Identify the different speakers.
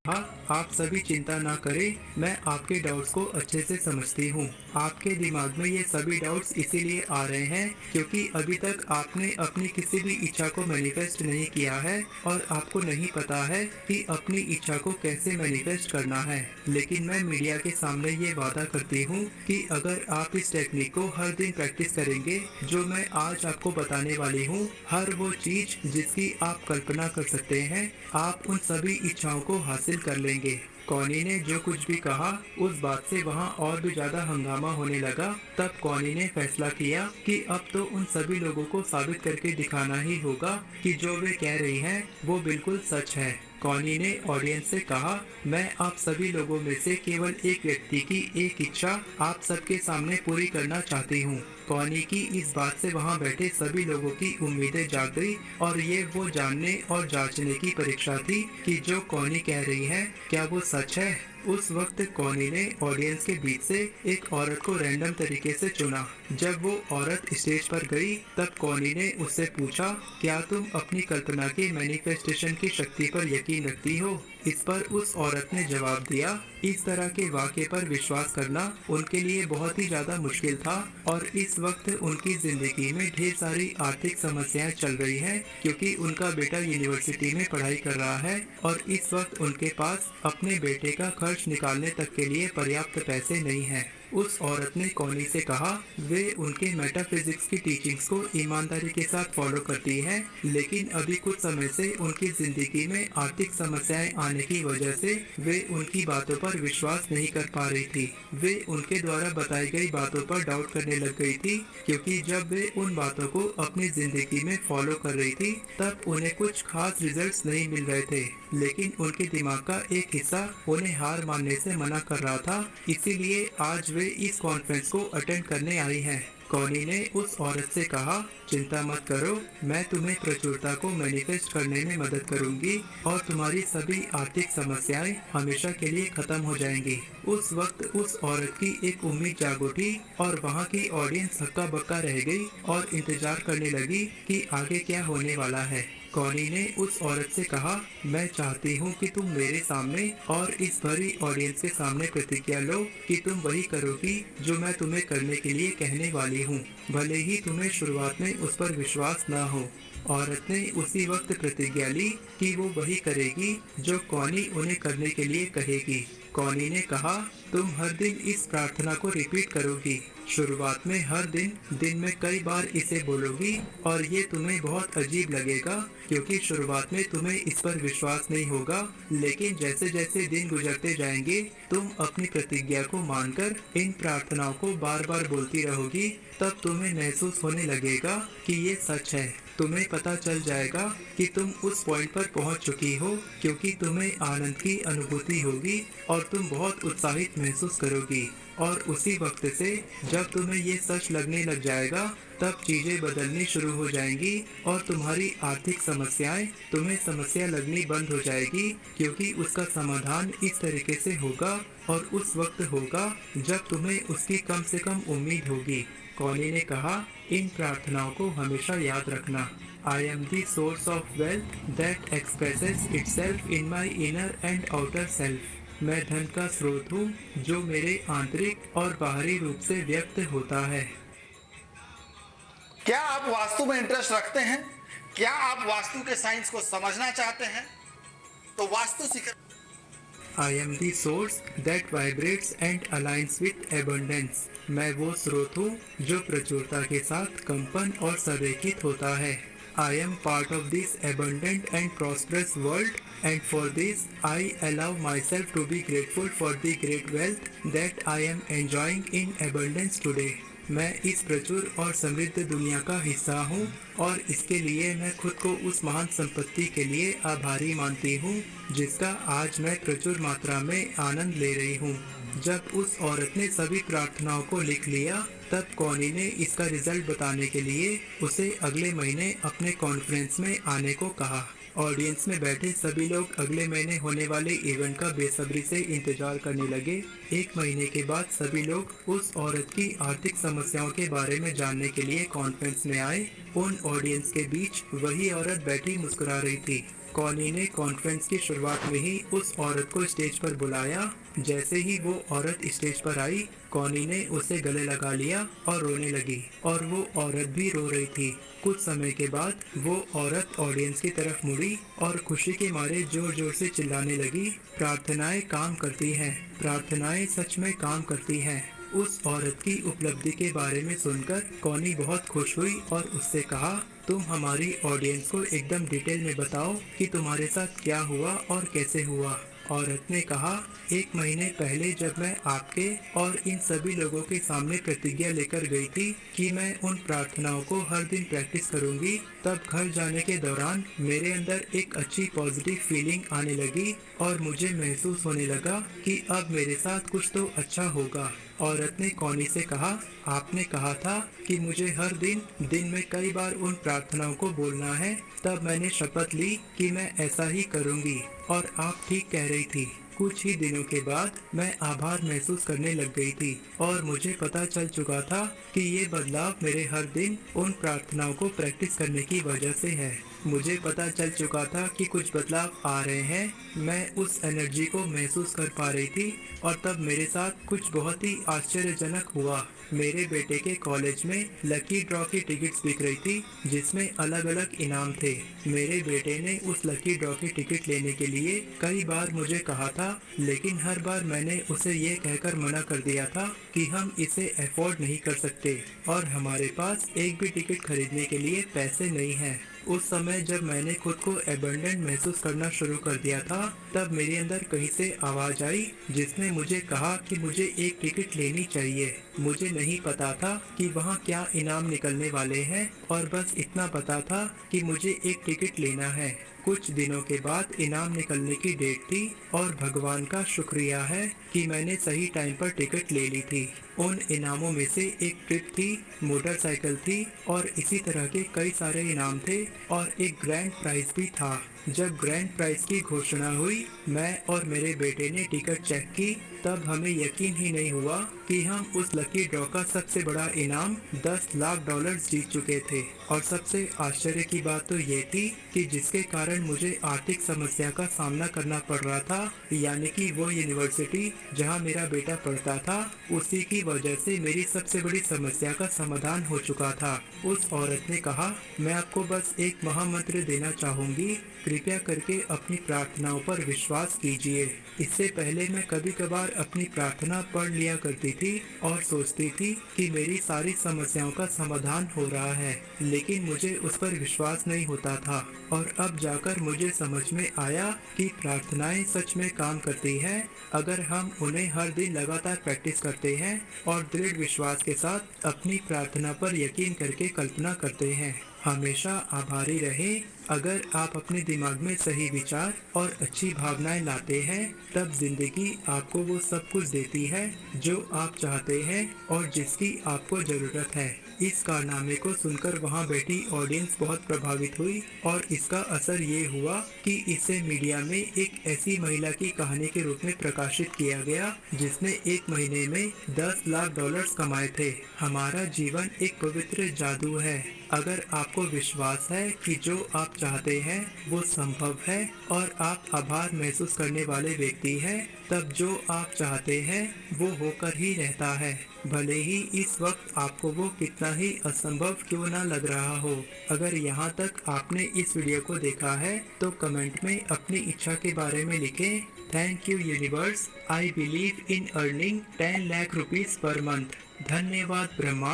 Speaker 1: हाँ, आप सभी चिंता ना करें, मैं आपके डाउट्स को अच्छे से समझती हूँ। आपके दिमाग में ये सभी डाउट्स इसीलिए आ रहे हैं क्योंकि अभी तक आपने अपनी किसी भी इच्छा को मैनिफेस्ट नहीं किया है और आपको नहीं पता है कि अपनी इच्छा को कैसे मैनिफेस्ट करना है। लेकिन मैं मीडिया के सामने ये वादा करती हूँ कि अगर आप इस टेक्निक को हर दिन प्रैक्टिस करेंगे, जो मैं आज आपको बताने वाली हूँ, हर वो चीज जिसकी आप कल्पना कर सकते हैं, आप उन सभी इच्छाओं को हासिल कर लेंगे। कॉनी ने जो कुछ भी कहा उस बात से वहाँ और भी ज्यादा हंगामा होने लगा। तब कॉनी ने फैसला किया कि अब तो उन सभी लोगों को साबित करके दिखाना ही होगा कि जो वे कह रही हैं वो बिल्कुल सच है। कॉनी ने ऑडियंस से कहा, मैं आप सभी लोगों में से केवल एक व्यक्ति की एक इच्छा आप सबके सामने पूरी करना चाहती हूँ। कॉनी की इस बात से वहाँ बैठे सभी लोगों की उम्मीदें जाग गई और ये वो जानने और जांचने की परीक्षा थी कि जो कॉनी कह रही है क्या वो सच है। उस वक्त कॉनी ने ऑडियंस के बीच से एक औरत को रैंडम तरीके से चुना। जब वो औरत स्टेज पर गई तब कॉनी ने उससे पूछा, क्या तुम अपनी कल्पना के मैनिफेस्टेशन की शक्ति पर यकीन रखती हो? इस पर उस औरत ने जवाब दिया, इस तरह के वाक़े पर विश्वास करना उनके लिए बहुत ही ज्यादा मुश्किल था और इस वक्त उनकी जिंदगी में ढेर सारी आर्थिक समस्याएं चल रही हैं क्योंकि उनका बेटा यूनिवर्सिटी में पढ़ाई कर रहा है और इस वक्त उनके पास अपने बेटे का खर्च निकालने तक के लिए पर्याप्त पैसे नहीं हैं। उस औरत ने कॉनी से कहा, वे उनके मेटाफिजिक्स की टीचिंग्स को ईमानदारी के साथ फॉलो करती हैं, लेकिन अभी कुछ समय से उनकी जिंदगी में आर्थिक समस्याएं आने की वजह से वे उनकी बातों पर विश्वास नहीं कर पा रही थी। वे उनके द्वारा बताई गई बातों पर डाउट करने लग गई थी क्योंकि जब वे उन बातों को अपनी जिंदगी में फॉलो कर रही थी तब उन्हें कुछ खास रिजल्ट्स नहीं मिल रहे थे, लेकिन उनके दिमाग का एक हिस्सा उन्हें हार मानने से मना कर रहा था। इसीलिए आज वे इस कॉन्फ्रेंस को अटेंड करने आई हैं। कॉनी ने उस औरत से कहा, चिंता मत करो, मैं तुम्हें प्रचुरता को मैनिफेस्ट करने में मदद करूंगी और तुम्हारी सभी आर्थिक समस्याएं हमेशा के लिए खत्म हो जाएंगी। उस वक्त उस औरत की एक उम्मीद जाग उठी और वहाँ की ऑडियंस हक्का बक्का रह गई और इंतजार करने लगी कि आगे क्या होने वाला है। कॉनी ने उस औरत से कहा, मैं चाहती हूँ कि तुम मेरे सामने और इस भरी ऑडियंस के सामने प्रतिज्ञा लो कि तुम वही करोगी जो मैं तुम्हें करने के लिए कहने वाली हूँ, भले ही तुम्हें शुरुआत में उस पर विश्वास न हो। औरत ने उसी वक्त प्रतिज्ञा ली कि वो वही करेगी जो कॉनी उन्हें करने के लिए कहेगी। कॉनी ने कहा, तुम हर दिन इस प्रार्थना को रिपीट करोगी। शुरुआत में हर दिन में कई बार इसे बोलोगी और ये तुम्हें बहुत अजीब लगेगा क्योंकि शुरुआत में तुम्हें इस पर विश्वास नहीं होगा, लेकिन जैसे जैसे दिन गुजरते जाएंगे तुम अपनी प्रतिज्ञा को मानकर इन प्रार्थनाओं को बार बार बोलती रहोगी। तब तुम्हें महसूस होने लगेगा कि ये सच है। तुम्हें पता चल जाएगा कि तुम उस पॉइंट पर पहुंच चुकी हो क्योंकि तुम्हें आनंद की अनुभूति होगी और तुम बहुत उत्साहित महसूस करोगी। और उसी वक्त से जब तुम्हें ये सच लगने लग जाएगा तब चीजें बदलनी शुरू हो जाएंगी और तुम्हारी आर्थिक समस्याएं तुम्हें समस्या लगनी बंद हो जाएगी क्योंकि उसका समाधान इस तरीके से होगा और उस वक्त होगा जब तुम्हें उसकी कम से कम उम्मीद होगी। कॉनी ने कहा, इन प्रार्थनाओं को हमेशा याद रखना। I am the source of wealth that expresses itself in my inner and outer self. मैं धन का स्रोत हूँ जो मेरे आंतरिक और बाहरी रूप से व्यक्त होता है।
Speaker 2: क्या आप वास्तु में इंटरेस्ट रखते हैं? क्या आप वास्तु के साइंस को समझना चाहते हैं? तो वास्तु सीखर
Speaker 1: I am the source that vibrates and aligns with abundance. मैं वो स्रोत हूँ जो प्रचुरता के साथ कंपन और संरेखित होता है। I am part of this abundant and prosperous world, and for this I allow myself to be grateful for the great wealth that I am enjoying in abundance today. मैं इस प्रचुर और समृद्ध दुनिया का हिस्सा हूँ और इसके लिए मैं खुद को उस महान संपत्ति के लिए आभारी मानती हूँ जिसका आज मैं प्रचुर मात्रा में आनंद ले रही हूँ। जब उस औरत ने सभी प्रार्थनाओं को लिख लिया तब कॉनी ने इसका रिजल्ट बताने के लिए उसे अगले महीने अपने कॉन्फ्रेंस में आने को कहा। ऑडियंस में बैठे सभी लोग अगले महीने होने वाले इवेंट का बेसब्री से इंतजार करने लगे। एक महीने के बाद सभी लोग उस औरत की आर्थिक समस्याओं के बारे में जानने के लिए कॉन्फ्रेंस में आए। उन ऑडियंस के बीच वही औरत बैठी मुस्कुरा रही थी। कॉनी ने कॉन्फ्रेंस की शुरुआत में ही उस औरत को स्टेज पर बुलाया। जैसे ही वो औरत स्टेज पर आई, कॉनी ने उसे गले लगा लिया और रोने लगी, और वो औरत भी रो रही थी। कुछ समय के बाद वो औरत ऑडियंस की तरफ मुड़ी और खुशी के मारे जोर जोर से चिल्लाने लगी, प्रार्थनाएं काम करती हैं, प्रार्थनाएं सच में काम करती हैं। उस औरत की उपलब्धि के बारे में सुनकर कॉनी बहुत खुश हुई और उससे कहा, तुम हमारी ऑडियंस को एकदम डिटेल में बताओ कि तुम्हारे साथ क्या हुआ और कैसे हुआ। औरत ने कहा, 1 महीने पहले जब मैं आपके और इन सभी लोगों के सामने प्रतिज्ञा लेकर गई थी कि मैं उन प्रार्थनाओं को हर दिन प्रैक्टिस करूंगी, तब घर जाने के दौरान मेरे अंदर एक अच्छी पॉजिटिव फीलिंग आने लगी और मुझे महसूस होने लगा कि अब मेरे साथ कुछ तो अच्छा होगा। औरत ने कॉनी से कहा, आपने कहा था कि मुझे हर दिन में कई बार उन प्रार्थनाओं को बोलना है, तब मैंने शपथ ली कि मैं ऐसा ही करूंगी, और आप ठीक कह रही थी। कुछ ही दिनों के बाद मैं आभार महसूस करने लग गई थी और मुझे पता चल चुका था कि ये बदलाव मेरे हर दिन उन प्रार्थनाओं को प्रैक्टिस करने की वजह से है। मुझे पता चल चुका था कि कुछ बदलाव आ रहे हैं। मैं उस एनर्जी को महसूस कर पा रही थी और तब मेरे साथ कुछ बहुत ही आश्चर्यजनक हुआ। मेरे बेटे के कॉलेज में लकी ड्रॉ की टिकट्स बिक रही थी, जिसमें अलग अलग इनाम थे। मेरे बेटे ने उस लकी ड्रॉ की टिकट लेने के लिए कई बार मुझे कहा था, लेकिन हर बार मैंने उसे ये कहकर मना कर दिया था कि हम इसे अफोर्ड नहीं कर सकते और हमारे पास एक भी टिकट खरीदने के लिए पैसे नहीं हैं। उस समय जब मैंने खुद को एबंडेंट महसूस करना शुरू कर दिया था, तब मेरे अंदर कहीं से आवाज आई जिसने मुझे कहा कि मुझे एक टिकट लेनी चाहिए। मुझे नहीं पता था कि वहाँ क्या इनाम निकलने वाले हैं, और बस इतना पता था कि मुझे एक टिकट लेना है। कुछ दिनों के बाद इनाम निकलने की डेट थी और भगवान का शुक्रिया है कि मैंने सही टाइम पर टिकट ले ली थी। उन इनामों में से एक ट्रिप थी, मोटरसाइकिल थी और इसी तरह के कई सारे इनाम थे, और एक ग्रैंड प्राइज भी था। जब ग्रैंड प्राइज की घोषणा हुई, मैं और मेरे बेटे ने टिकट चेक की, तब हमें यकीन ही नहीं हुआ कि हम उस लकी ड्रॉ का सबसे बड़ा इनाम $10 लाख जीत चुके थे। और सबसे आश्चर्य की बात तो ये थी कि जिसके कारण मुझे आर्थिक समस्या का सामना करना पड़ रहा था, यानी कि वो यूनिवर्सिटी जहाँ मेरा बेटा पढ़ता था, उसी की वजह से मेरी सबसे बड़ी समस्या का समाधान हो चुका था। उस औरत ने कहा, मैं आपको बस एक महामंत्र देना चाहूंगी, कृपया करके अपनी प्रार्थनाओं पर विश्वास कीजिए। इससे पहले मैं कभी कभार अपनी प्रार्थना पढ़ लिया करती थी और सोचती थी कि मेरी सारी समस्याओं का समाधान हो रहा है, लेकिन मुझे उस पर विश्वास नहीं होता था। और अब जाकर मुझे समझ में आया कि प्रार्थनाएं सच में काम करती हैं अगर हम उन्हें हर दिन लगातार प्रैक्टिस करते हैं और दृढ़ विश्वास के साथ अपनी प्रार्थना पर यकीन करके कल्पना करते हैं। हमेशा आभारी रहें। अगर आप अपने दिमाग में सही विचार और अच्छी भावनाएं लाते हैं, तब जिंदगी आपको वो सब कुछ देती है जो आप चाहते हैं और जिसकी आपको जरूरत है। इस कारनामे को सुनकर वहां बैठी ऑडियंस बहुत प्रभावित हुई और इसका असर ये हुआ कि इसे मीडिया में एक ऐसी महिला की कहानी के रूप में प्रकाशित किया गया जिसने 1 महीने में $10 लाख कमाए थे। हमारा जीवन एक पवित्र जादू है। अगर आपको विश्वास है कि जो आप चाहते हैं वो संभव है और आप आभार महसूस करने वाले व्यक्ति हैं, तब जो आप चाहते हैं वो होकर ही रहता है, भले ही इस वक्त आपको वो कितना ही असंभव क्यों ना लग रहा हो। अगर यहाँ तक आपने इस वीडियो को देखा है तो कमेंट में अपनी इच्छा के बारे में लिखें, thank you universe, I believe in earning 10 lakh rupees per month. धन्यवाद ब्रह्मांड।